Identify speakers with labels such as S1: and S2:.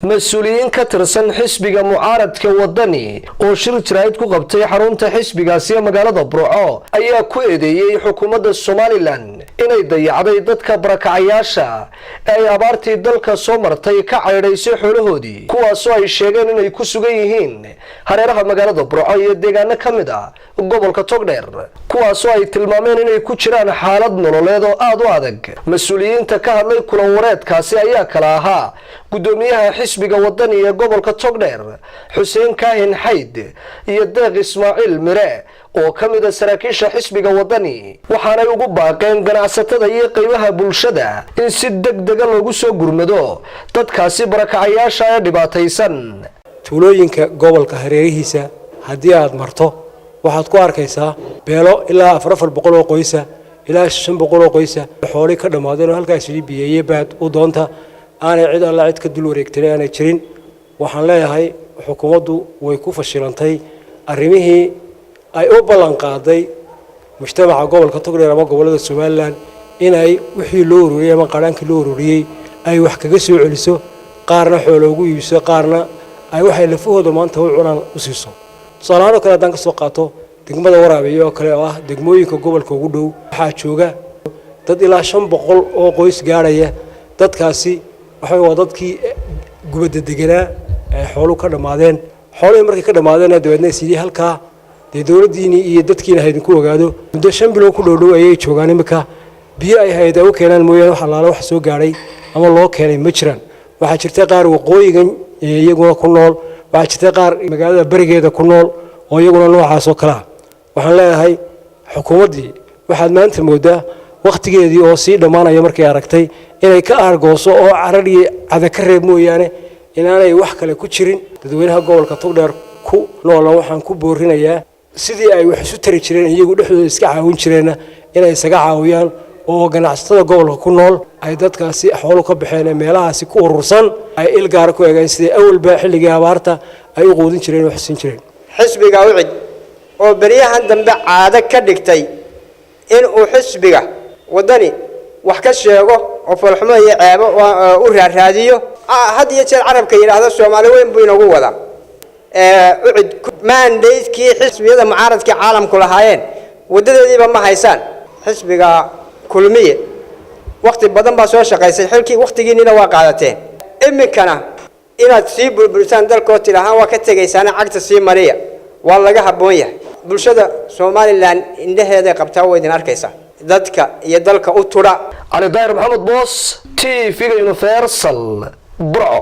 S1: مسؤولين كترسن حسبيga mucaaradka Waddani oo shir jirayd ku qabtay xarunta xisbigaasi magaalada Burco ayaa ku eedeeyay xukuumadda Somaliland inay dayacday dadka barakacayaasha ay abaartii dalka soo martay ka cayraysay xoolahoodii kuwaas oo ay sheegeen inay ku sugan yihiin hareeraha magaalada Burco iyo deegaano kamid ah gobolka Togdheer kuwaas oo ay tilmaameen inay ku jiraan xaalad nololeed oo aad u adag mas'uuliyiinta ka hadlay kulan wareedkaasi ayaa kala ahaa gudoomiyaha xisbiga Waddani ee gobolka Togdheer Xuseen Kaahin Xayd iyo Deeq Ismaaciil Mire oo kamid ah saraakiisha xisbiga Waddani waxaana ugu baaqeen ganacsatada iyo qaybaha bulshada in si degdeg ah loogu soo gurmado dadkaasi barakacayaasha ee dhibaataysan
S2: tuulooyinka gobolka hareerihiisa hadii aad marto waxaad ku arkaysaa beelo ilaa 400 oo qoysa ilaa 500 oo qoysa xoolo ka dhamaadeen halkaas biyeeyay baad u doonta أنا عيد الله عيد كدول وريكتني أنا شرين وحنا هاي حكومته ويكون فشلنتي الرميه أي أوبلان قاضي مجتمع قبل كتقول يا رب قبل السومالان إن أي وحي لوري ما قارن كلوري أي وحكي جسوا علسوا قارنا حلوجو يسوا قارنا أي وحي لفوه ضمان تقول عنا أسيسه صارنا كنا دانك سقطه دقمة ورا بيجوا كلا دقموي كقبل كوجودو حاشوجا تد إلى شن بقول أو قيس جارية تد كاسي waxay wadadkii gubada deganaa xoolo ka dhamaadeen xoolo markay ka dhamaadeen dawladna sidii halka dawladdiina iyo dadkiina haydin ku ogaado muddo 5 bilood ku dhow ayay joogaan imika biyo ay hay'adaha u keenaan mooyaan wax alaala wax soo gaaray ama loo keenay ma jiraan waxa jirta qaar waqooyigan iyaguna ku nool waxa jirta qaar magaalada barigeeda ku nool oo iyaguna noocaas oo kala waxaan leeyahay xukuumaddii waxaad maanta moodaa waqtigeedii oo si dhamaanaya markay aragtay inay ka argooso oo carariye cada ka reeb mooyaane inaanay wax kale ku jirin dadweynaha gobolka Togdheer ku nool waxaan ku boorinayaa sidii ay wax isu tari jireen iyagu dhexdooda iska caawin jireen inay isaga caawiyaan oo ganacsatada gobolka ku nool ay dadkaasi xoolo ka baxeen meelahaasi ku urursan ay ilgaar ku eegeen sidii awalba xilliga abaarta ay u qoodin jireen wax siin jireen
S3: xisbiga wicid oo bariyahan dambe caado ka dhigtay in uu xisbiga Waddani wax ka sheego oo falxumo iyo ceebo oo u raadiyo had iyo jeer carabka yiraahdo Soomaali weyn buu inagu wada ucid mandate-kii xisbiyada mucaaradka caalamku lahaayeen wadadeediiba ma haysan xisbiga kulmiye waqti badan baa soo shaqaysay xilkii waqtigiina waa qaadateen imikana inaad sii burburisaan dalkood tirahaan waa ka tagaysaan cagta sii mariya waa laga haboon yahay bulshada Somaliland indhaheeda qabtaa weydin arkaysaa dadka iyo dalka u tura
S1: Calidaahir Maxamed Boos TV Universal Burco.